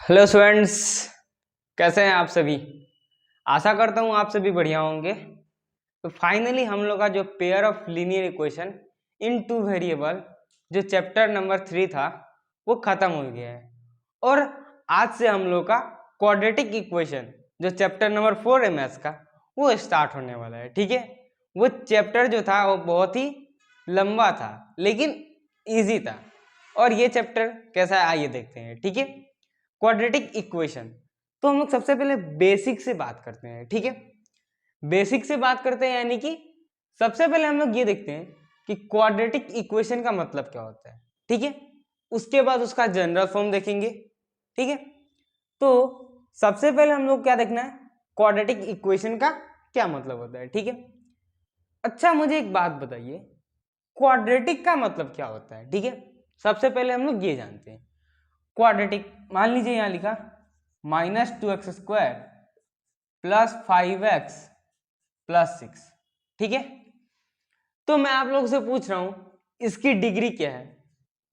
Hello students, कैसे हैं आप सभी। आशा करता हूँ आप सभी बढ़िया होंगे। तो फाइनली हम लोग का जो pair of linear equation in two variable जो चैप्टर नंबर 3 था वो खत्म हो गया है। और आज से हम लोग का क्वाड्रेटिक इक्वेशन जो चैप्टर नंबर 4 है मैथ्स का वो स्टार्ट होने वाला है। ठीक है, वो चैप्टर जो था वो बहुत ही लंबा था लेकिन ईजी था। और ये चैप्टर कैसा है आइए देखते हैं। ठीक है, क्वाड्रेटिक इक्वेशन। तो हम लोग सबसे पहले बेसिक से बात करते हैं। ठीक है, बेसिक से बात करते हैं यानी कि सबसे पहले हम लोग ये देखते हैं कि क्वाड्रेटिक इक्वेशन का मतलब क्या होता है। ठीक है, उसके बाद उसका जनरल फॉर्म देखेंगे। ठीक है, तो सबसे पहले हम लोग क्या देखना है, क्वाड्रेटिक इक्वेशन का क्या मतलब होता है। ठीक है, अच्छा मुझे एक बात बताइए, क्वाड्रेटिक का मतलब क्या होता है। ठीक है, सबसे पहले हम लोग ये जानते हैं क्वाड्रेटिक। मान लीजिए यहां लिखा -2x² + 5x + 6। ठीक है, तो मैं आप लोगों से पूछ रहा हूं इसकी डिग्री क्या है।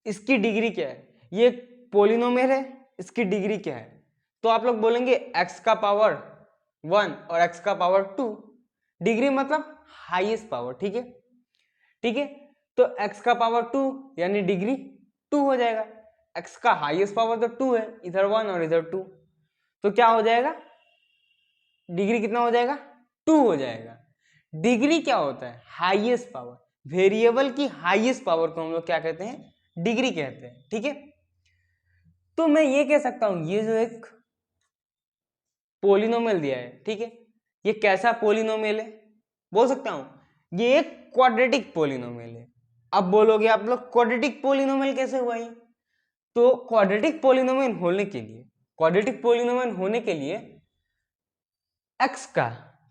इसकी डिग्री क्या है, ये पोलिनोमियल है, इसकी डिग्री क्या है। तो आप लोग बोलेंगे x का पावर 1 और x का पावर 2। डिग्री मतलब हाईएस्ट पावर। ठीक है, ठीक है, तो x का पावर 2 यानी डिग्री 2 हो जाएगा। x का हाईएस्ट पावर तो 2 है, इधर 1 और इधर 2, तो क्या हो जाएगा, डिग्री कितना हो जाएगा, 2 हो जाएगा। डिग्री क्या होता है, हाईएस्ट पावर। वेरिएबल की हाईएस्ट पावर को हम लोग क्या कहते हैं, डिग्री कहते हैं। ठीक है, तो मैं ये कह सकता हूं ये जो एक पोलिनोमियल दिया है, ठीक है, ये कैसा पोलिनोमियल है, बोल सकता हूं ये एक क्वाड्रेटिक पोलिनोमियल है। अब बोलोगे आप लोग क्वाड्रेटिक पोलिनोमियल कैसे हुआ ये, तो क्वाड्रेटिक पोलिनोमियल होने के लिए, क्वाड्रेटिक पोलिनोमियल होने के लिए x का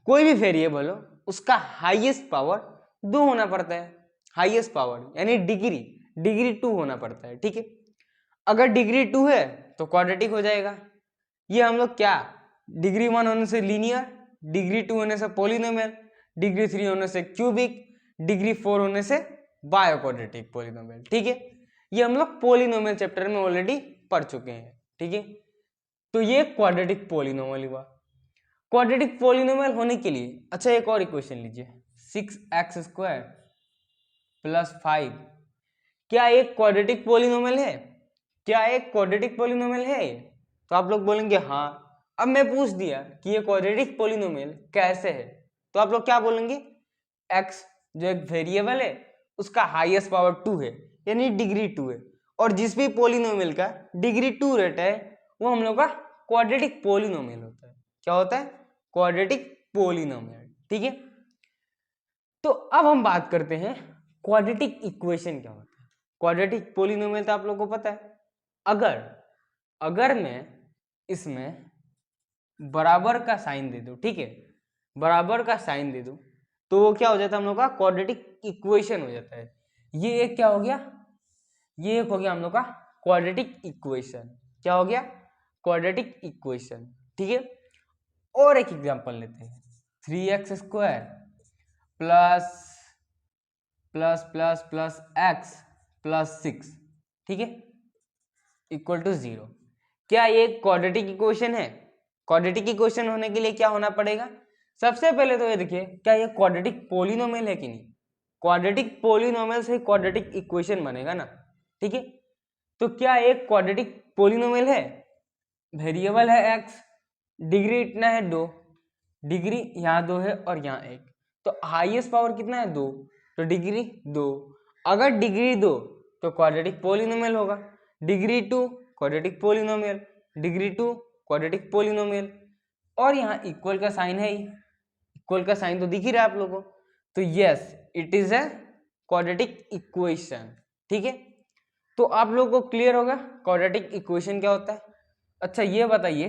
कोई भी वेरिएबल हो उसका हाईएस्ट पावर 2 होना पड़ता है। हाईएस्ट पावर यानी डिग्री 2 होना पड़ता है। ठीक है, अगर डिग्री 2 है तो क्वाड्रेटिक हो जाएगा। ये हम लोग क्या, डिग्री 1 होने से लीनियर, डिग्री 2 होने से पॉलिनोमियल, डिग्री 3 होने से क्यूबिक, डिग्री 4 होने से बायो क्वाड्रेटिक पॉलिनोमियल। ठीक है, ये हम लोग पॉलिनोमियल चैप्टर में ऑलरेडी पढ़ चुके हैं। ठीक है, तो ये क्वाड्रेटिक पॉलिनोमियल हुआ। क्वाड्रेटिक पॉलिनोमियल होने के लिए अच्छा एक और इक्वेशन लीजिए, 6x² + 5। क्या एक क्वाड्रेटिक पॉलिनोमियल है, क्या एक क्वाड्रेटिक पॉलिनोमियल है ये, तो आप लोग बोलेंगे हाँ। अब मैं पूछ दिया कि ये क्वाड्रेटिक पॉलिनोमियल कैसे है, तो आप लोग क्या बोलेंगे, x जो एक वेरिएबल है उसका हाईएस्ट पावर 2 है यानी डिग्री 2 है, और जिस भी पॉलिनोमियल का डिग्री 2 रहता है वो हम लोग का क्वाड्रेटिक पॉलिनोमियल होता है। क्या होता है, क्वाड्रेटिक पॉलिनोमियल। ठीक है, तो अब हम बात करते हैं क्वाड्रेटिक इक्वेशन क्या होता है। क्वाड्रेटिक पॉलिनोमियल तो आप लोगों को पता है। अगर अगर मैं इसमें बराबर का साइन दे दूं, ठीक है, बराबर का साइन दे दूं तो वो क्या हो जाता है, हम लोग का क्वाड्रेटिक इक्वेशन हो जाता है। ये एक क्या हो गया, ये एक हो गया हम लोग का क्वाड्रेटिक इक्वेशन। क्या हो गया, क्वाड्रेटिक इक्वेशन। ठीक है, और एक एग्जांपल लेते हैं, 3x² plus plus plus plus x + 6, ठीक है, इक्वल टू 0। क्या ये क्वाड्रेटिक इक्वेशन है। क्वाड्रेटिक इक्वेशन होने के लिए क्या होना पड़ेगा, सबसे पहले तो ये देखिए क्या ये क्वाड्रेटिक पॉलिनोमियल है कि नहीं। क्वाड्रेटिक पॉलिनोमियल से क्वाड्रेटिक इक्वेशन बनेगा ना। ठीक है, तो क्या एक क्वाड्रेटिक पॉलिनोमियल है, वेरिएबल है x, डिग्री इतना है 2, डिग्री यहाँ 2 है और यहाँ 1, तो हाईएस्ट पावर कितना है 2, तो डिग्री 2। अगर डिग्री 2 तो क्वाड्रेटिक पॉलिनोमियल होगा, degree 2 quadratic polynomial, degree 2 quadratic polynomial, और यहाँ इक्वल का साइन है ही, इक्वल का साइन तो दिख ही रहा है आप लोगों को, तो yes it is a quadratic equation. ठीक है, तो आप लोगों को क्लियर होगा क्वाड्रेटिक इक्वेशन क्या होता है। अच्छा ये बताइए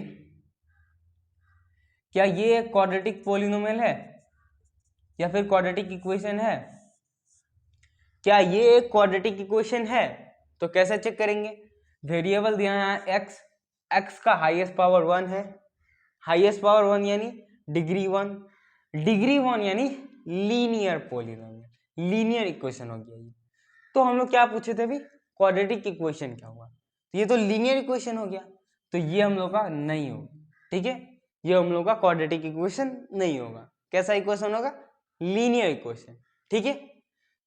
क्या ये एक क्वाड्रेटिक पॉलिनोमियल है या फिर क्वाड्रेटिक इक्वेशन है, क्या ये एक क्वाड्रेटिक इक्वेशन है, तो कैसे चेक करेंगे, वेरिएबल दिया है x, x का हाईएस्ट पावर 1 है, हाईएस्ट पावर 1 यानी डिग्री 1, डिग्री 1 यानी लीनियर पॉलिनोमियल, लीनियर इक्वेशन हो गया ये। तो हम लोग क्या पूछे थे अभी, क्वाड्रेटिक इक्वेशन क्या हुआ, तो ये तो लीनियर इक्वेशन हो गया। तो ये हम लोग का नहीं होगा, ठीक है, ये हम लोग का क्वाड्रेटिक इक्वेशन नहीं होगा। कैसा इक्वेशन होगा? लीनियर इक्वेशन, ठीक है।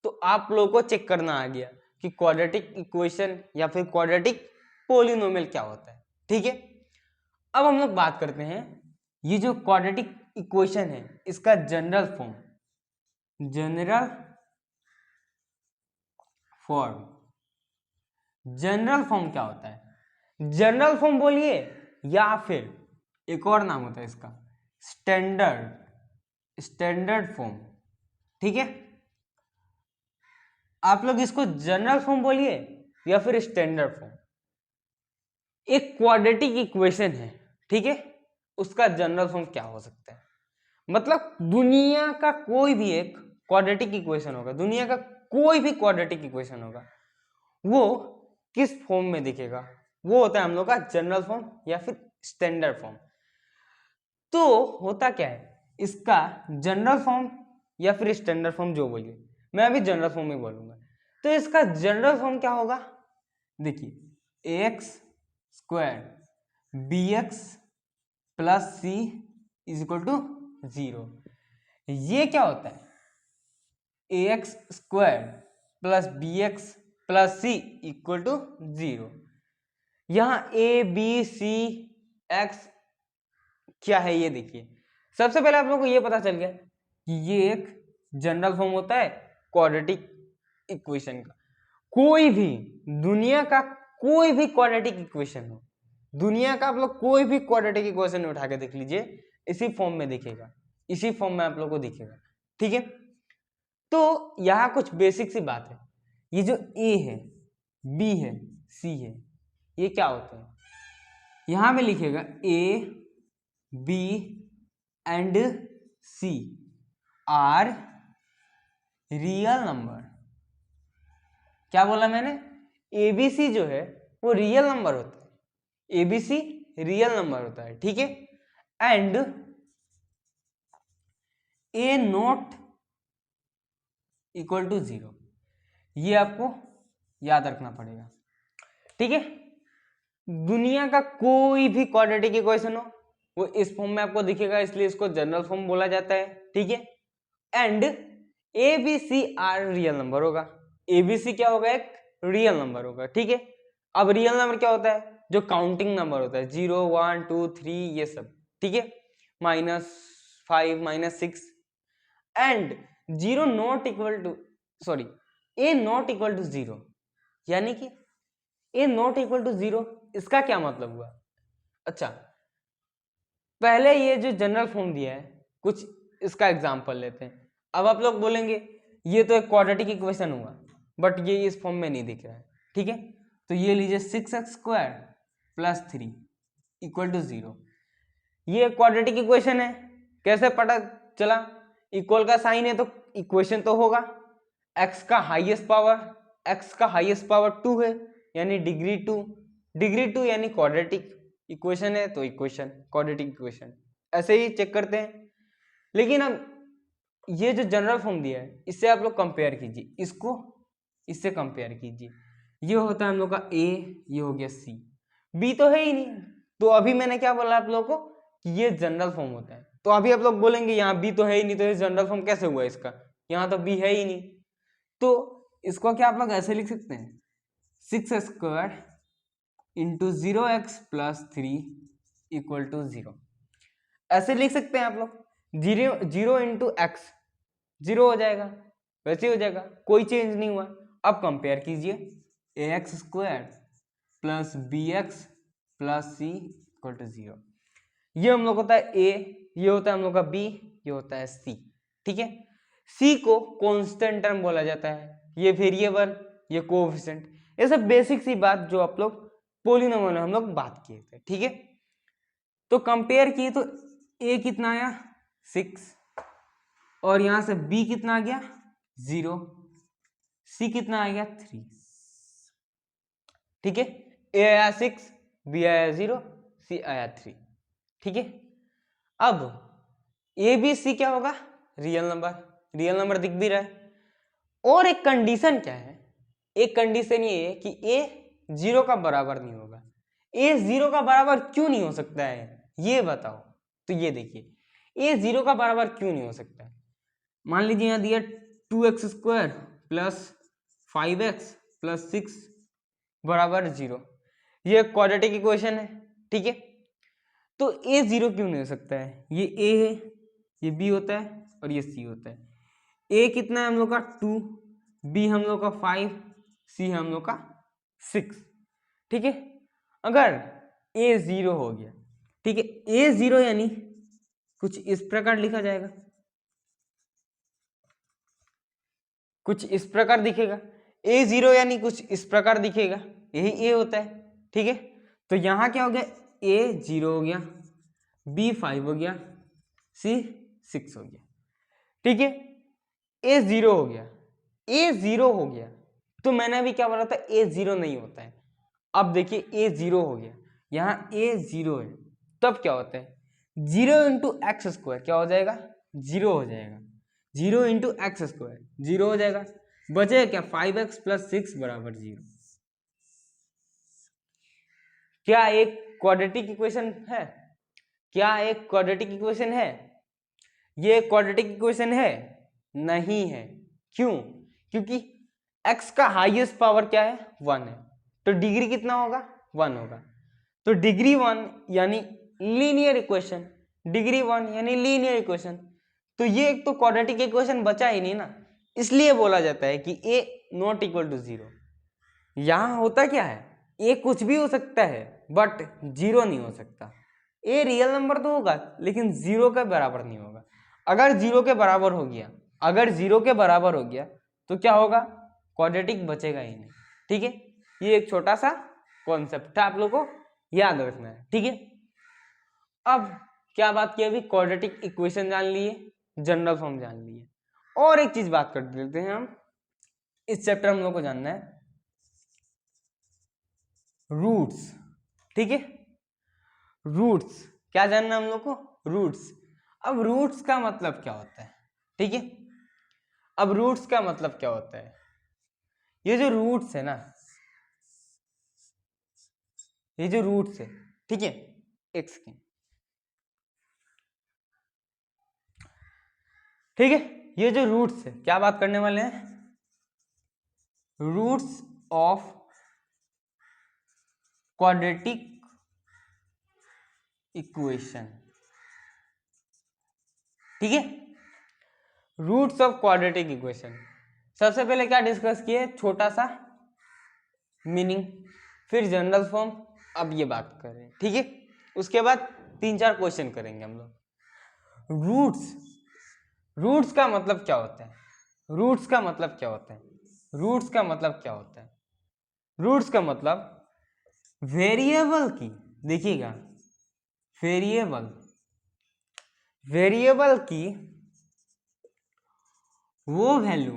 तो आप लोगों को चेक करना आ गया कि क्वाड्रेटिक इक्वेशन या फिर क्वाड्रेटिक पोलिनोमियल क्या होता है, ठीक है। अब हम लोग बात करते हैं ये जो क्वाड्रेटिक इक्वेशन है इसका जनरल फॉर्म क्या होता है? जनरल फॉर्म बोलिए या फिर एक और नाम होता है इसका स्टैंडर्ड फॉर्म, ठीक है। आप लोग इसको जनरल फॉर्म बोलिए या फिर स्टैंडर्ड फॉर्म। एक क्वाड्रेटिक इक्वेशन है, ठीक है, उसका जनरल फॉर्म क्या हो सकता है? मतलब दुनिया का कोई भी एक क्वाड्रेटिक इक्वेशन होगा, दुनिया का कोई भी क्वाड्रेटिक इक्वेशन होगा, वो किस फॉर्म में दिखेगा? वो होता है हम लोग का जनरल फॉर्म या फिर स्टैंडर्ड फॉर्म। तो होता क्या है इसका जनरल फॉर्म या फिर स्टैंडर्ड फॉर्म, जो बोलिए, मैं अभी जनरल फॉर्म में बोलूंगा। तो इसका जनरल फॉर्म क्या होगा? देखिए ax square bx plus C is equal to 0। ये क्या होता है? ax square plus bx plus C equal to 0। यहां a b c x क्या है ये देखिए। सबसे पहले आप लोगों को ये पता चल गया कि ये एक जनरल फॉर्म होता है क्वाड्रेटिक इक्वेशन का। कोई भी दुनिया का कोई भी क्वाड्रेटिक इक्वेशन हो, दुनिया का आप लोग कोई भी क्वाड्रेटिक इक्वेशन उठा के देख लीजिए, इसी फॉर्म में दिखेगा, इसी फॉर्म में आप लोग को दिखेगा, ठीक है। तो यहाँ कुछ बेसिक सी बात है, ये जो a है, b है, c है, ये क्या होते हैं? यहां में लिखेगा a b and c are real number. क्या बोला मैंने? एबीसी जो है वो रियल नंबर होता है, एबीसी रियल नंबर होता है, ठीक है। And A not equal to 0, ये आपको याद रखना पड़ेगा, ठीक है। दुनिया का कोई भी क्वाड्रेटिक इक्वेशन हो वो इस फॉर्म में आपको दिखेगा, इसलिए इसको जनरल फॉर्म बोला जाता है, ठीक है। And A B C are real number होगा, एबीसी क्या होगा? एक रियल नंबर होगा, ठीक है। अब रियल नंबर क्या होता है? जो काउंटिंग नंबर होता है, 0 1 2 3 ये सब, ठीक है, -5 -6 and zero not equal to sorry A not equal to 0, यानी कि ए नॉट इक्वल टू 0 इसका क्या मतलब हुआ? अच्छा, पहले ये जो जनरल फॉर्म दिया है कुछ इसका एग्जांपल लेते हैं। अब आप लोग बोलेंगे ये तो एक क्वाड्रेटिक इक्वेशन हुआ बट ये इस फॉर्म में नहीं दिख रहा है, ठीक है। तो ये लीजिए 6x square plus 3 equal to 0, ये क्वाड्रेटिक इक्वेशन है। कैसे पता चला? इक्वल का साइन है तो इक्वेशन तो होगा। x का हाईएस्ट पावर 2 है यानी डिग्री 2 यानी क्वाड्रेटिक इक्वेशन है, तो इक्वेशन क्वाड्रेटिक इक्वेशन। ऐसे ही चेक करते हैं। लेकिन अब ये जो जनरल फॉर्म दिया है इससे आप लोग कंपेयर कीजिए, इसको इससे कंपेयर कीजिए। ये होता है हम लोग का a, ये हो गया c, b तो है ही नहीं। तो अभी मैंने क्या बोला आप लोगों को कि ये जनरल फॉर्म होता है। तो अभी आप लोग बोलेंगे यहाँ b तो है ही नहीं, तो ये जनरल फॉर्म कैसे हुआ इसका? यहाँ तो b है ही नहीं। तो इसको क्या आप लोग ऐसे लिख सकते हैं, 6 square into 0x plus 3 equal to 0, ऐसे लिख सकते हैं आप लोग। 0 इंटू एक्स 0 हो जाएगा, वैसे हो जाएगा, कोई चेंज नहीं हुआ। अब कंपेयर कीजिए ax square plus bx plus c equal to 0। ये हम लोग होता है a, ये होता है हम लोग का b, ये होता है c, ठीक है। c को कांस्टेंट टर्म बोला जाता है, ये वेरिएबल, ये कोएफिशिएंट। ये सब बेसिक सी बात जो आप लोग पोलिनोमियल में हम लोग बात किए थे, ठीक है। तो कंपेयर किए तो a कितना आया 6 और यहां से b कितना आ गया 0, c कितना आ गया 3, ठीक है। a आया 6, b आया 0, c आया 3, ठीक है। अब a b c क्या होगा? रियल नंबर दिख भी रहा है। और एक कंडीशन क्या है? एक कंडीशन ये है कि a 0 का बराबर नहीं होगा, ए 0 का बराबर क्यों नहीं हो सकता है, ये बताओ। तो ये देखिए ए 0 का बराबर क्यों नहीं हो सकता है। मान लीजिए यहाँ दिया 2x² प्लस 5x प्लस 6 बराबर 0, ये क्वाड्रेटिक इक्वेशन है, ठीक है। तो ए 0 क्यों नहीं हो सकता है, ये ए है, ये बी होता है और ये सी होता है। ए कितना है हम लोग का 2, बी हम लोग का 5, सी हम लोग का 6, ठीक है। अगर ए 0 हो गया, ठीक है, ए 0 यानी कुछ इस प्रकार लिखा जाएगा, कुछ इस प्रकार दिखेगा। ए 0 यानी कुछ इस प्रकार दिखेगा, यही ए होता है, ठीक है। तो यहां क्या हो गया, ए 0 हो गया, बी 5 हो गया, सी 6 हो गया, ठीक है। ए 0 हो गया, ए 0 हो गया, तो मैंने अभी क्या बोला था, ए 0 नहीं होता है। अब देखिए ए 0 हो गया, यहाँ ए 0 है, तब क्या होता है, 0 इंटू एक्स स्क्वायर क्या हो जाएगा, 0 हो जाएगा। 0 इंटू एक्स स्क्वायर 0 हो जाएगा, बचेगा क्या, 5x प्लस 6 बराबर 0। क्या एक क्वाड्रेटिक इक्वेशन है, क्या एक क्वाड्रेटिक इक्वेशन है, ये क्वाड्रेटिक इक्वेशन है, नहीं है। क्यों, क्योंकि x का हाईएस्ट पावर क्या है, 1 है, तो डिग्री कितना होगा, 1 होगा। तो डिग्री 1 यानी लीनियर इक्वेशन, डिग्री 1 यानी लीनियर इक्वेशन। तो ये एक तो क्वाड्रेटिक इक्वेशन बचा ही नहीं ना, इसलिए बोला जाता है कि a नॉट इक्वल टू 0। यहां होता क्या है, a कुछ भी हो सकता है बट 0 नहीं हो सकता। a रियल नंबर तो होगा लेकिन 0 के बराबर नहीं होगा। अगर 0 के बराबर हो गया, अगर 0 के बराबर हो गया तो क्या होगा, क्वाड्रेटिक बचेगा ही नहीं, ठीक है। ये एक छोटा सा कॉन्सेप्ट है, आप लोगों को याद रखना है, ठीक है। अब क्या बात की, अभी क्वाड्रेटिक इक्वेशन जान लिए, जनरल फॉर्म जान लिए, और एक चीज बात कर लेते हैं हम। इस चैप्टर हम लोग को जानना है रूट्स, ठीक है। रूट्स क्या जानना है हम लोग को, रूट्स। अब रूट्स का मतलब क्या होता है, ठीक है। अब रूट्स का मतलब क्या होता है, ये जो रूट्स है ना, ये जो रूट्स है, ठीक है, एक्स की, ठीक है। ये जो रूट्स है, क्या बात करने वाले हैं, रूट्स ऑफ क्वाड्रेटिक इक्वेशन, ठीक है। रूट्स ऑफ क्वाड्रेटिक इक्वेशन, सबसे पहले क्या डिस्कस किए, छोटा सा मीनिंग, फिर जनरल फॉर्म, अब ये बात कर रहे हैं, ठीक है। उसके बाद 3-4 क्वेश्चन करेंगे हम लोग। रूट्स, रूट्स का मतलब क्या होता है, रूट्स का मतलब क्या होता है, रूट्स का मतलब क्या होता है, रूट्स का मतलब वेरिएबल की, देखिएगा, वेरिएबल, वेरिएबल की वो वैल्यू,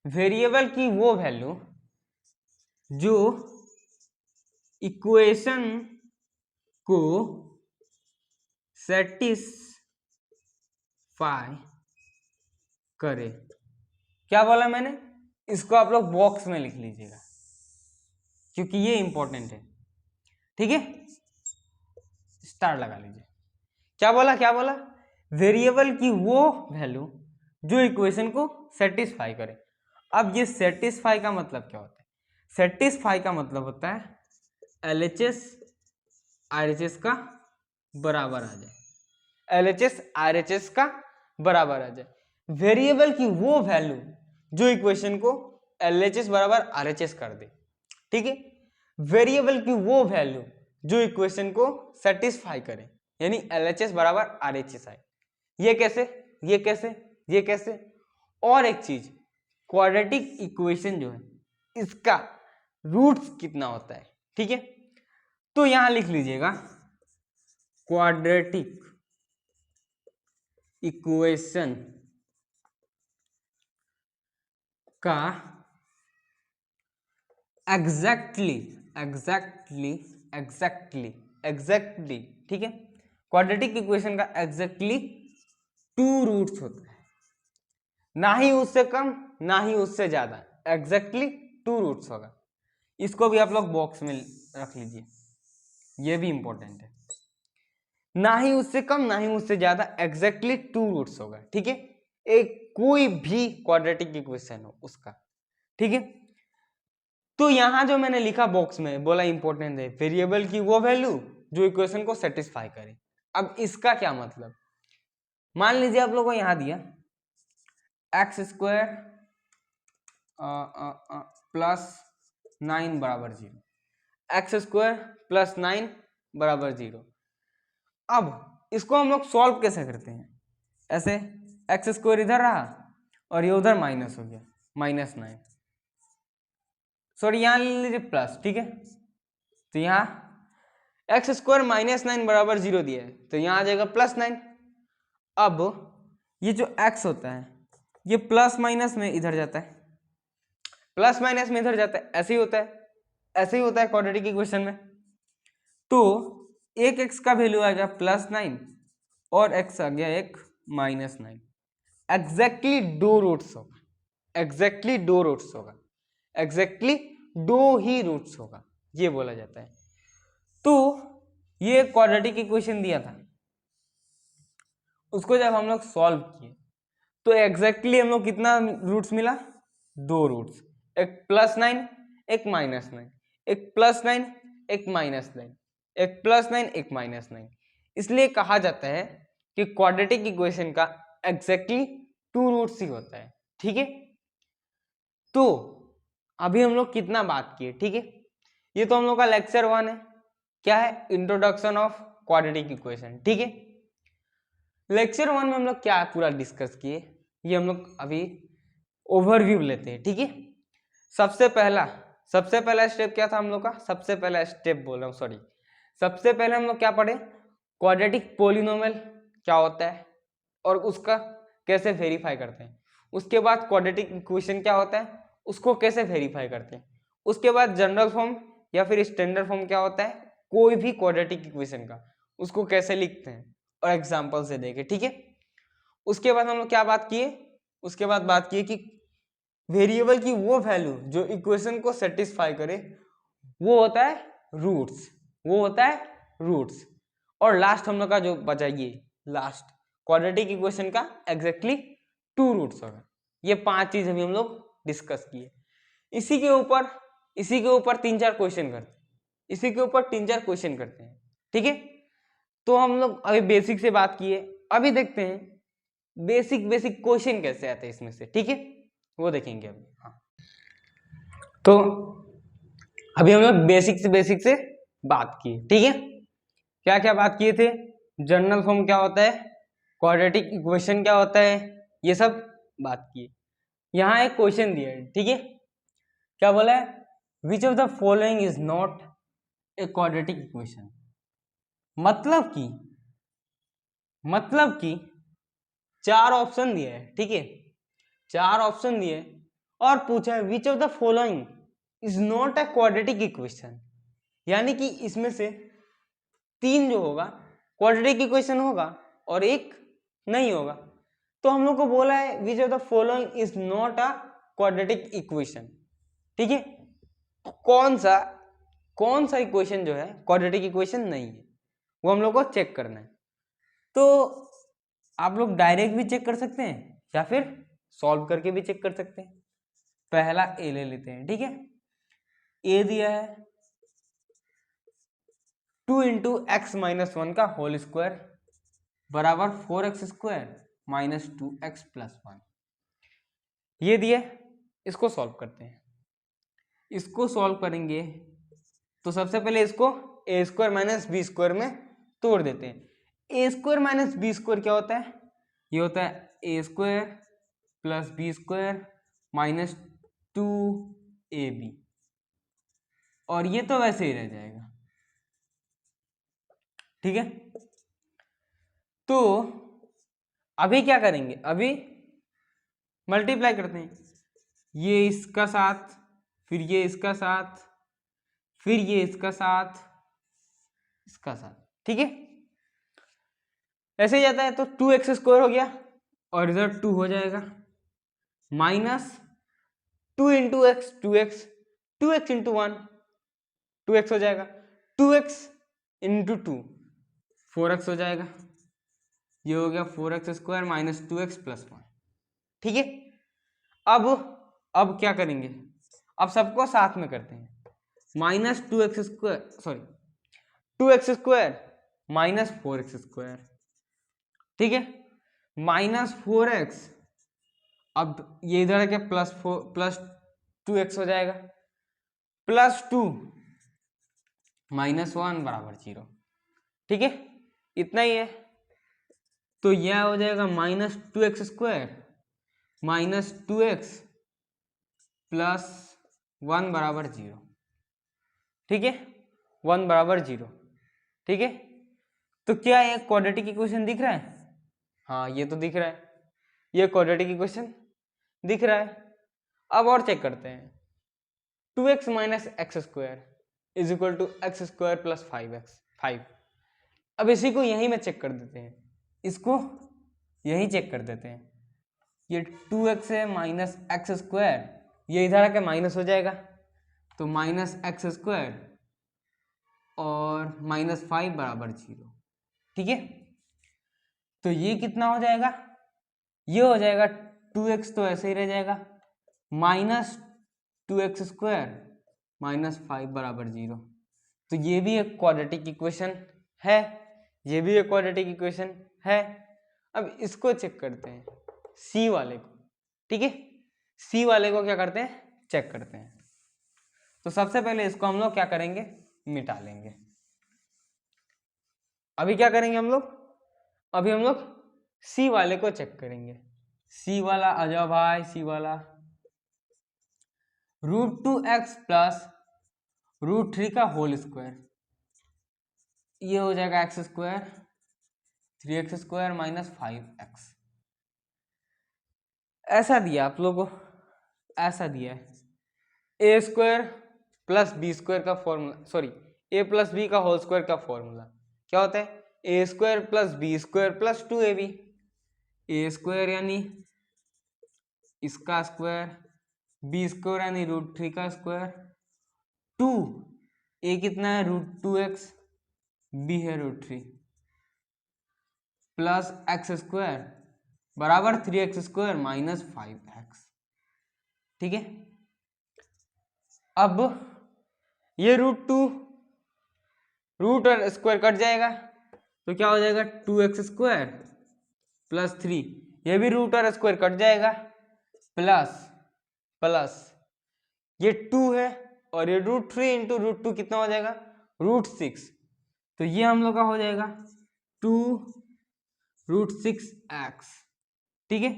वेरिएबल की वो वैल्यू जो इक्वेशन को सेटिस्फाई करे। क्या बोला मैंने, इसको आप लोग बॉक्स में लिख लीजिएगा क्योंकि ये इंपॉर्टेंट है, ठीक है। स्टार लगा लीजिए। क्या बोला, क्या बोला, वेरिएबल की वो वैल्यू जो इक्वेशन को सेटिस्फाई करे। अब ये सेटिस्फाई का मतलब क्या होता है, सेटिस्फाई का मतलब होता है LHS RHS का बराबर आ जाए, LHS RHS का बराबर आ जाए। वेरिएबल की वो वैल्यू जो इक्वेशन को LHS बराबर RHS कर दे, ठीक है। वेरिएबल की वो वैल्यू जो इक्वेशन को सेटिस्फाई करे, यानी LHS बराबर RHS आए। ये कैसे, ये कैसे, ये कैसे। और एक चीज, क्वाड्रेटिक इक्वेशन जो है इसका रूट्स कितना होता है, ठीक है। तो यहां लिख लीजिएगा क्वाड्रेटिक इक्वेशन का एग्जैक्टली, एग्जैक्टली, एग्जैक्टली, एग्जैक्टली, ठीक है। क्वाड्रेटिक इक्वेशन का एग्जैक्टली 2 रूट्स होता है, ना ही उससे कम ना ही उससे ज्यादा, एग्जैक्टली 2 रूट्स होगा। इसको भी आप लोग बॉक्स में रख लीजिए, ये भी इंपॉर्टेंट है। ना ही उससे कम ना ही उससे ज्यादा, एग्जैक्टली 2 रूट्स होगा, ठीक है, एक कोई भी क्वाड्रेटिक इक्वेशन हो उसका, ठीक है। तो यहां जो मैंने लिखा बॉक्स में बोला इंपॉर्टेंट है, वेरिएबल की वो वैल्यू जो इक्वेशन को सेटिस्फाई करे। अब इसका क्या मतलब, मान लीजिए आप लोगों को यहां दिया एक्स स्क्वायर प्लस 9 बराबर 0, एक्स स्क्वायर प्लस 9 बराबर 0। अब इसको हम लोग सॉल्व कैसे करते हैं, ऐसे एक्स स्क्वायर इधर रहा और ये उधर माइनस हो गया, -9, सॉरी यहाँ ले लीजिए प्लस, ठीक है। तो यहाँ एक्स स्क्वायर -9 बराबर 0 दिया है, तो यहाँ आ जाएगा +9। अब ये जो x होता है ये प्लस माइनस में इधर जाता है, प्लस माइनस में इधर जाता है, ऐसे ही होता है, ऐसे ही होता है क्वाड्रेटिक इक्वेशन में। तो एक x का वैल्यू आ गया +9 और x आ गया एक -9, एग्जैक्टली 2 रूट्स होगा, एग्जैक्टली 2 रूट्स होगा, एग्जैक्टली 2 ही रूट्स होगा, ये बोला जाता है। तो ये क्वाड्रेटिक इक्वेशन दिया था, उसको जब हम लोग सॉल्व किए तो एग्जैक्टली हम लोग कितना रूट्स मिला, 2 रूट्स, एक +9 एक -9, एक +9 एक -9, एक +9 एक -9। इसलिए कहा जाता है कि क्वाड्रेटिक इक्वेशन का एग्जैक्टली 2 रूट्स ही होता है, ठीक है। तो अभी हम लोग कितना बात किए, ठीक है, ये तो हम लोग का लेक्चर 1 है, क्या है, इंट्रोडक्शन ऑफ क्वाड्रेटिक इक्वेशन, ठीक है। लेक्चर 1 में हम लोग क्या पूरा डिस्कस किए, ये हम लोग अभी ओवरव्यू लेते हैं, ठीक है। सबसे पहला स्टेप क्या था हम लोग का, सबसे पहला स्टेप बोल रहा हूँ, सॉरी, सबसे पहले हम लोग क्या पढ़े, क्वाड्रेटिक पोलिनोमियल क्या होता है और उसका कैसे वेरीफाई करते हैं। उसके बाद क्वाड्रेटिक इक्वेशन क्या होता है, उसको कैसे वेरीफाई करते हैं। उसके बाद जनरल फॉर्म या फिर स्टैंडर्ड फॉर्म क्या होता है कोई भी क्वाड्रेटिक इक्वेशन का, उसको कैसे लिखते हैं और एग्जाम्पल से देखे, ठीक है। उसके बाद हम लोग क्या बात किए, उसके बाद बात किए कि वेरिएबल की वो वैल्यू जो इक्वेशन को सेटिस्फाई करे वो होता है रूट्स, वो होता है रूट्स। और लास्ट हम लोग का जो बचा ये लास्ट क्वाड्रेटिक इक्वेशन का एग्जैक्टली 2 रूट्स होगा। ये 5 चीज अभी हम लोग डिस्कस किए। इसी के ऊपर 3-4 क्वेश्चन करते हैं, इसी के ऊपर 3-4 क्वेश्चन करते हैं, ठीक है। तो हम लोग अभी बेसिक से बात किए, अभी देखते हैं बेसिक क्वेश्चन कैसे आते हैं इसमें से, ठीक है, वो देखेंगे अभी। हाँ, तो अभी हम लोग बेसिक से बात किए, ठीक है। क्या क्या बात किए थे, जनरल फॉर्म क्या होता है, क्वाड्रेटिक इक्वेशन क्या होता है, ये सब बात किए। यहाँ एक क्वेश्चन दिया है, ठीक है, क्या बोला है, which of the following is not a quadratic equation. मतलब कि 4 ऑप्शन दिए है, ठीक है, 4 ऑप्शन दिए और पूछा है which of the following is not a quadratic equation, यानी कि इसमें से 3 जो होगा क्वाड्रेटिक इक्वेशन होगा और एक नहीं होगा। तो हम लोग को बोला है which of the following is not a quadratic equation, ठीक है। कौन सा इक्वेशन जो है क्वाड्रेटिक इक्वेशन नहीं है, वो हम लोग को चेक करना है। तो आप लोग डायरेक्ट भी चेक कर सकते हैं या फिर सॉल्व करके भी चेक कर सकते हैं। पहला ए ले लेते हैं, ठीक है। ए दिया है 2 × x - 1 का होल स्क्वायर बराबर 4x² - 2x + 1, ये दिया। इसको सॉल्व करते हैं, इसको सॉल्व करेंगे तो सबसे पहले इसको a² - b² में तोड़ देते हैं। a² - b² क्या होता है, ये होता है a² + b² - 2ab, और ये तो वैसे ही रह जाएगा, ठीक है। तो अभी क्या करेंगे, अभी मल्टीप्लाई करते हैं, ये इसका साथ, फिर ये इसका साथ, फिर ये इसका साथ, इसका साथ, ठीक है। ऐसे ही जाता है तो 2x² हो गया और इधर 2 हो जाएगा, -2 × x 2x 2x into 1 2x हो जाएगा, 2x इंटू 2 4x हो जाएगा, ये हो गया 4x square minus 2x plus 1। ठीक है, अब क्या करेंगे, अब सबको साथ में करते हैं, minus 2x square sorry 2x square minus 4x square. ठीक है, माइनस 4x, अब ये इधर है क्या प्लस 2x हो जाएगा, प्लस 2 माइनस 1 बराबर 0। ठीक है, इतना ही है। तो यह हो जाएगा minus 2x square minus 2x plus 1 बराबर 0। ठीक है, 1 बराबर 0। ठीक है, तो क्या ये क्वाड्रेटिक इक्वेशन दिख रहा है? हाँ, ये तो दिख रहा है, ये क्वाड्रेटिक इक्वेशन दिख रहा है। अब और चेक करते हैं, 2x minus x square is equal to x square plus 5x। अब इसी को यहीं में चेक कर देते हैं, इसको यहीं चेक कर देते हैं। ये 2x है माइनस एक्स स्क्वायर, ये इधर आके माइनस हो जाएगा, तो माइनस एक्स स्क्वायर और माइनस 5 बराबर 0। ठीक है, तो ये कितना हो जाएगा, ये हो जाएगा 2x तो ऐसे ही रह जाएगा, माइनस 2x स्क्वायर माइनस 5 बराबर 0। तो ये भी एक क्वाड्रेटिक इक्वेशन है, ये भी एक क्वाड्रेटिक इक्वेशन है। अब इसको चेक करते हैं, सी वाले को। ठीक है, सी वाले को क्या करते हैं, चेक करते हैं। तो सबसे पहले इसको हम लोग क्या करेंगे, मिटा लेंगे। अभी क्या करेंगे हम लोग, अभी हम लोग सी वाले को चेक करेंगे। सी वाला आ जाओ भाई, सी वाला √2x प्लस √3 का होल स्क्वायर, ये हो जाएगा x square 3x square minus 5x। ऐसा दिया आप लोगों को, ऐसा दिया है, a square plus b square का formula, sorry a plus b का होल स्क्वायर का फॉर्मूला क्या होता है, a square plus b square plus 2ab। A square यानी इसका स्क्वायर, बी स्क्वायर यानी √3 का स्क्वायर, 2 ए कितना है √2x, बी है √3 प्लस एक्स स्क्वायर बराबर 3x स्क्वायर माइनस 5x। ठीक है, अब ये √2 रूट और स्क्वायर कट जाएगा, तो क्या हो जाएगा 2x स्क्वायर प्लस 3, ये भी रूट और स्क्वायर कट जाएगा, प्लस ये 2 है और ये √3 इंटू √2 कितना हो जाएगा √6। तो ये हम लोग का हो जाएगा 2√6x। ठीक है,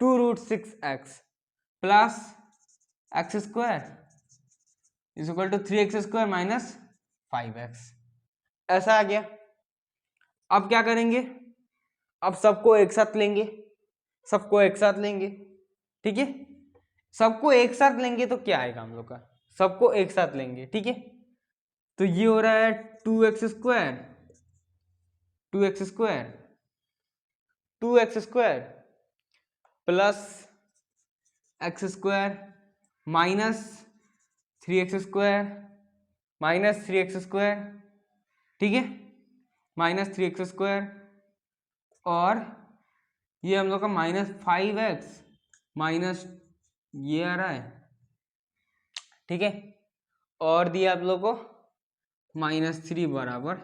2√6x plus x square is equal to 3x square minus 5x। ऐसा आ गया। अब क्या करेंगे, अब सबको एक साथ लेंगे, सबको एक साथ लेंगे। ठीक है, सबको एक साथ लेंगे तो क्या आएगा हम लोग का, सबको एक साथ लेंगे। ठीक है, तो ये हो रहा है 2x square 2x square 2x square plus x square minus 3x square minus 3x square. ठीक है, माइनस 3x स्क्वायर और ये हम लोग का माइनस 5x माइनस ये आ रहा है। ठीक है, और दिया आप लोग को -3 बराबर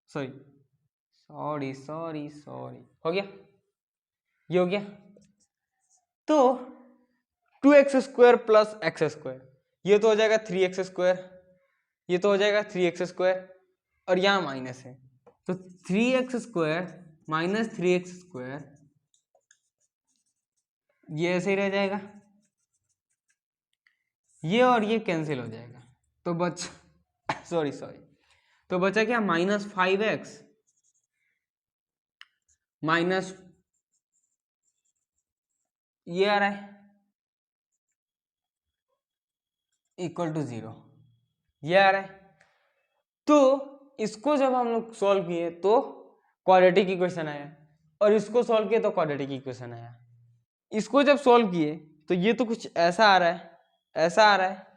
सॉरी हो गया, ये हो गया। तो 2x square plus x square, ये तो हो जाएगा 3x स्क्वायर, ये तो हो जाएगा 3x स्क्वायर और यहाँ माइनस है, तो 3x square minus 3x square ये ऐसे ही रह जाएगा, ये और ये कैंसिल हो जाएगा, तो तो बचा क्या -5x माइनस ये आ रहा है इक्वल टू 0, ये आ रहा है। तो इसको जब हम लोग सॉल्व किए तो क्वाड्रेटिक इक्वेशन आया और इसको सॉल्व किए तो क्वाड्रेटिक इक्वेशन आया। इसको जब सॉल्व किए तो ये तो कुछ ऐसा आ रहा है, ऐसा आ रहा है,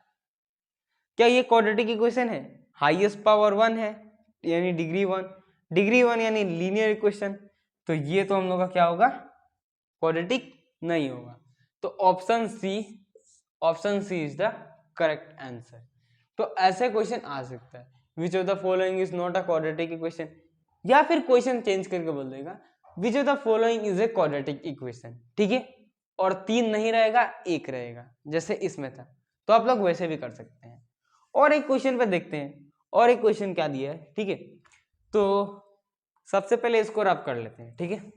क्या ये क्वाड्रेटिक इक्वेशन है? हाईएस्ट पावर 1 है यानी डिग्री 1 यानी लीनियर इक्वेशन, तो ये तो हम लोग का क्या होगा? क्वाड्रेटिक नहीं होगा। तो option C is the correct answer. तो ऐसे क्वेश्चन आ सकता है, which of the following is not a quadratic equation, या फिर क्वेश्चन चेंज करके बोल देगा which of the following is a quadratic equation, ठीक है, और 3 नहीं रहेगा, 1 रहेगा, जैसे इसमें था। तो आप लोग वैसे भी कर सकते हैं। और एक क्वेश्चन पे देखते हैं, और एक क्वेश्चन क्या दिया है, ठीक है। तो सबसे पहले इसको रब कर लेते हैं, ठीक है।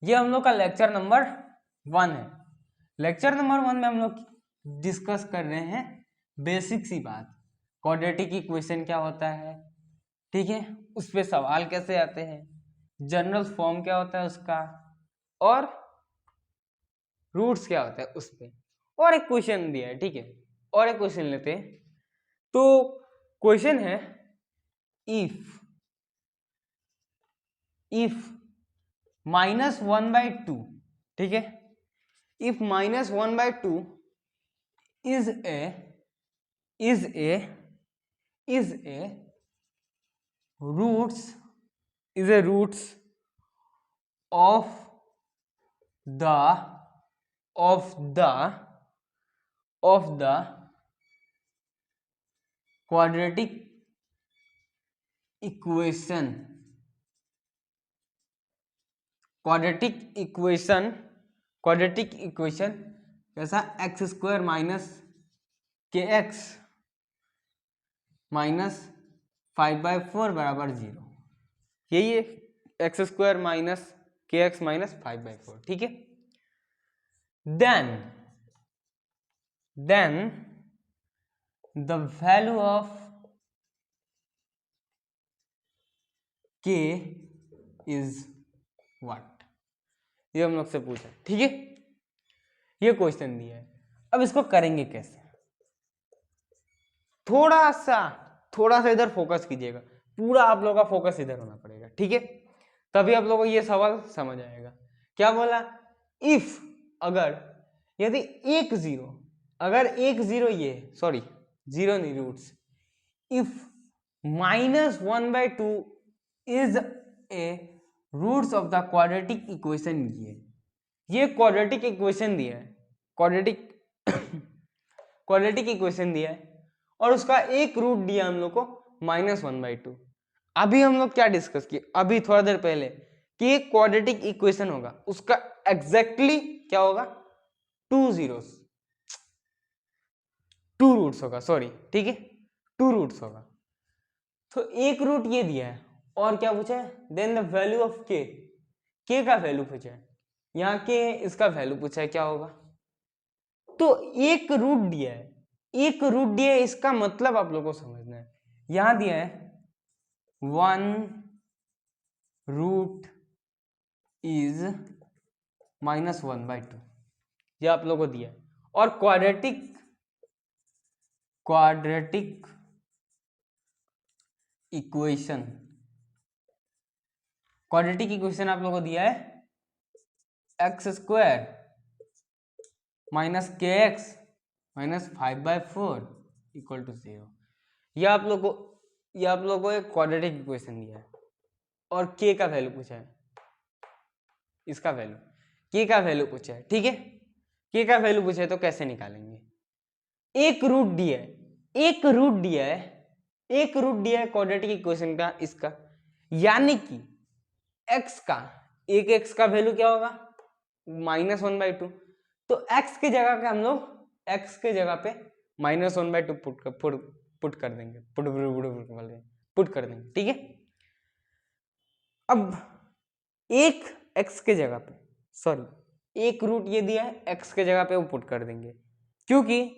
ये हम लोग का लेक्चर नंबर 1 है। लेक्चर नंबर 1 में हम लोग डिस्कस कर रहे हैं बेसिक सी बात, क्वाड्रेटिक इक्वेशन क्या होता है, ठीक है, उस पे सवाल कैसे आते हैं, जनरल फॉर्म क्या होता है उसका, और रूट्स क्या होता है उस पे। और एक क्वेश्चन दिया है, ठीक है, और एक क्वेश्चन लेते हैं। तो क्वेश्चन है इफ -1/2, ठीक है, if -1/2 is a roots of the quadratic equation कैसा, x² - kx - 5/4 बराबर 0, यही है x² - kx - 5/4, ठीक है। then the value of k is what, ये हम लोग से पूछा, ठीक है, ये क्वेश्चन दिया है। अब इसको करेंगे कैसे, थोड़ा सा इधर फोकस कीजिएगा, पूरा आप लोगों का फोकस इधर होना पड़ेगा, ठीक है, तभी आप लोगों को ये सवाल समझ आएगा। क्या बोला, इफ अगर यदि एक जीरो ये सॉरी जीरो नहीं roots, if -1/2 is a roots of the quadratic equation, ये क्वाड्रेटिक इक्वेशन दिया है, क्वाड्रेटिक इक्वेशन दिया है, और उसका एक रूट दिया हम लोग को -1/2। अभी हम लोग क्या डिस्कस किए अभी थोड़ा देर पहले, कि एक क्वाड्रेटिक इक्वेशन होगा, उसका एग्जैक्टली क्या होगा, 2 रूट्स होगा, सॉरी, ठीक है, 2 रूट्स होगा। तो एक रूट ये दिया है, और क्या पूछा है, देन द वैल्यू ऑफ के का वैल्यू पूछा है, यहाँ के इसका वैल्यू पूछा है, क्या होगा। तो एक रूट दिया है, इसका मतलब आप लोगों को समझना है, यहां दिया है 1 रूट इज -1/2, ये आप लोगों को दिया है। और क्वाड्रेटिक इक्वेशन आप लोगों को दिया है x² - kx - 5/4 = 0। ये आप लोगों को एक क्वाड्रेटिक इक्वेशन दिया है, और k का वैल्यू पूछा है, इसका वैल्यू k का वैल्यू पूछा है, ठीक है, k का वैल्यू पूछा है, तो कैसे निकालेंगे। एक रूट दिया है क्वाड्रेटिक इक्वेशन का, इसका, यानी कि x का वैल्यू क्या होगा, -1/2। तो x के जगह पे हम लोग -1/2 पुट कर देंगे, पुट कर देंगे, ठीक है। अब एक x के जगह पे, सॉरी एक रूट ये दिया है, x के जगह पे वो पुट कर देंगे, क्योंकि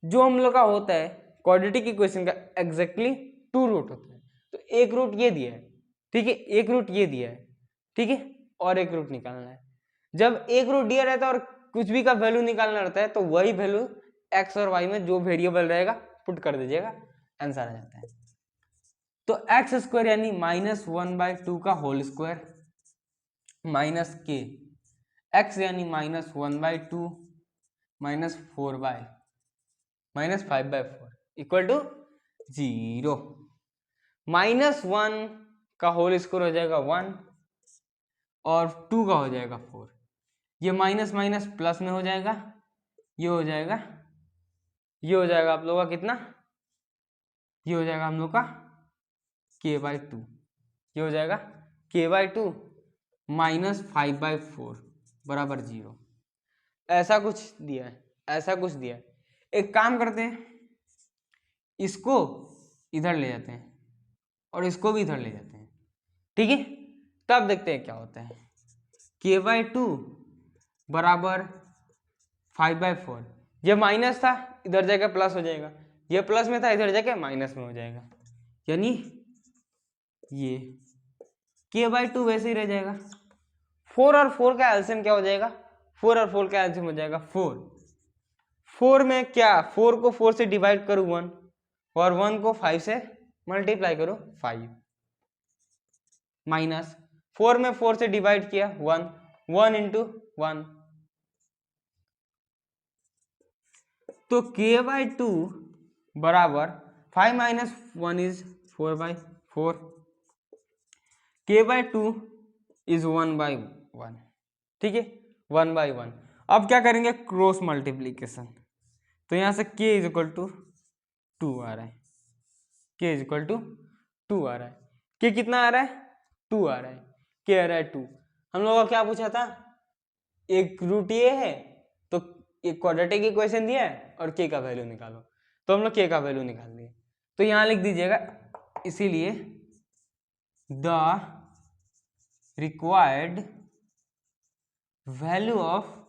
जो हम लोग का होता है क्वाड्रेटिक इक्वेशन का एग्जैक्टली 2 रूट होता है। तो एक रूट ये दिया है, ठीक है, एक रूट ये दिया है, ठीक है, और एक रूट निकालना है। जब एक रूट दिया रहता है और कुछ भी का वैल्यू निकालना रहता है, तो वही वैल्यू x और y में जो वेरिएबल रहेगा पुट कर दीजिएगा, आंसर आ जाता है। तो x² यानी -1/2 का whole square minus k, x यानी -1/2 -5/4 इक्वल टू 0। -1 का होल स्क्वायर हो जाएगा 1 और 2 का हो जाएगा 4। ये माइनस माइनस प्लस में हो जाएगा, ये हो जाएगा आप लोगों का कितना, ये हो जाएगा हम लोग का k/2, ये हो जाएगा k/2 -5/4 बराबर 0। ऐसा कुछ दिया है, ऐसा कुछ दिया है। एक काम करते हैं, इसको इधर ले जाते हैं और इसको भी इधर ले जाते हैं, ठीक है। तब देखते हैं क्या होता है। k/2 बराबर 5/4, ये माइनस था इधर जाके प्लस हो जाएगा, ये प्लस में था इधर जाके माइनस में हो जाएगा, यानी ये k/2 वैसे ही रह जाएगा। 4 और 4 का एलसीएम क्या हो जाएगा, 4 और 4 का एलसीएम हो जाएगा 4। 4 में क्या, 4 को 4 से डिवाइड करूँ 1 और 1 को 5 से मल्टीप्लाई करो 5, माइनस 4 में 4 से डिवाइड किया 1, 1 इंटू 1, तो k/2 बराबर 5 - 1 इज 4/4, k/2 इज 1/1, ठीक है, 1/1। अब क्या करेंगे, क्रॉस मल्टीप्लीकेशन, तो यहां से k इज इक्वल टू 2 आ रहा है, k इज इक्वल टू 2 आ रहा है। k कितना आ रहा है, 2 आ रहा है, k आ रहा है 2। हम लोगों का क्या पूछा था, एक रूट ये है तो एक क्वाड्रेटिक इक्वेशन दिया है और k का वैल्यू निकालो, तो हम लोग k का वैल्यू निकाल दिए। तो यहां लिख दीजिएगा, इसीलिए the required value of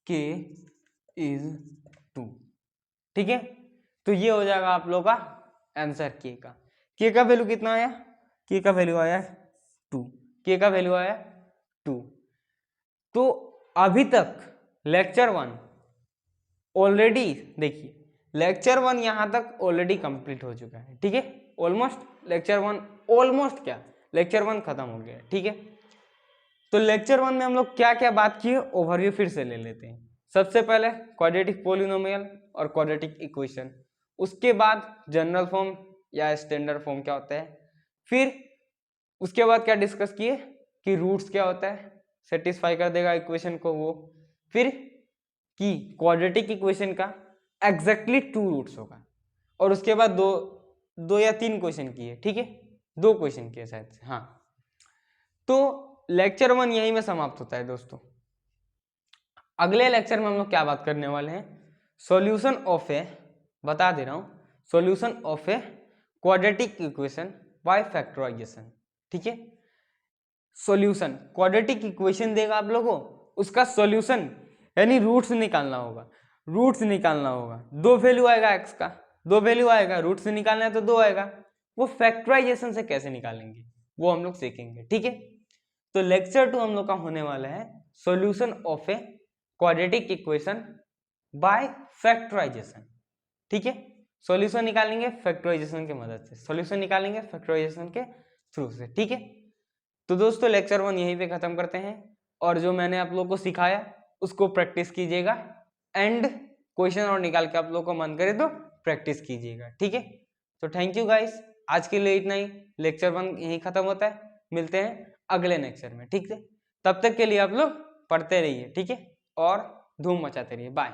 k is 2, ठीक है। तो ये हो जाएगा आप लोग का आंसर k का वैल्यू कितना आया, k का वैल्यू आया 2, k का वैल्यू आया 2। तो अभी तक लेक्चर 1 ऑलरेडी, देखिए लेक्चर 1 यहां तक ऑलरेडी कंप्लीट हो चुका है, ठीक है। ऑलमोस्ट लेक्चर 1, ऑलमोस्ट क्या, लेक्चर 1 खत्म हो गया, ठीक है। तो लेक्चर 1 में हम लोग क्या क्या बात किए, ओवरव्यू फिर से ले लेते हैं। सबसे पहले क्वाड्रेटिक पोलिनोमियल और क्वाड्रेटिक इक्वेशन, उसके बाद जनरल फॉर्म या स्टैंडर्ड फॉर्म क्या होता है, फिर उसके बाद क्या डिस्कस किए कि रूट्स क्या होता है, सेटिस्फाई कर देगा इक्वेशन को वो, फिर कि क्वाड्रेटिक इक्वेशन का एग्जैक्टली 2 रूट्स होगा, और उसके बाद दो या 3 क्वेश्चन किए, ठीक है, 2 क्वेश्चन किए शायद से, हाँ। तो लेक्चर 1 यहीं में समाप्त होता है दोस्तों। अगले लेक्चर में हम लोग क्या बात करने वाले हैं, सॉल्यूशन ऑफ ए, बता दे रहा हूं, solution of a quadratic equation by factorisation, ठीक है। सॉल्यूशन, क्वाड्रेटिक इक्वेशन देगा आप लोगों को, उसका सॉल्यूशन यानी रूट्स निकालना होगा, रूट्स निकालना होगा। 2 वैल्यू आएगा x का, 2 वैल्यू आएगा, रूट से निकालना है तो 2 आएगा, वो फैक्टराइजेशन से कैसे निकालेंगे वो हम लोग सीखेंगे, ठीक है। तो लेक्चर 2 हम लोग का होने वाला है solution of a quadratic equation by factorisation, ठीक है। सॉल्यूशन निकालेंगे फैक्टराइजेशन की मदद से, सॉल्यूशन निकालेंगे फैक्टराइजेशन के थ्रू से, ठीक है। तो दोस्तों लेक्चर 1 यहीं पे खत्म करते हैं, और जो मैंने आप लोगों को सिखाया उसको प्रैक्टिस कीजिएगा, एंड क्वेश्चन और निकाल के आप लोगों को मन करे तो प्रैक्टिस कीजिएगा, ठीक है। तो थैंक यू गाइस, आज के लिए इतना ही, लेक्चर 1 यहीं खत्म होता है, मिलते हैं अगले लेक्चर में, ठीक है। तब तक के लिए आप लोग पढ़ते रहिए, ठीक है, और धूम मचाते रहिए, बाय।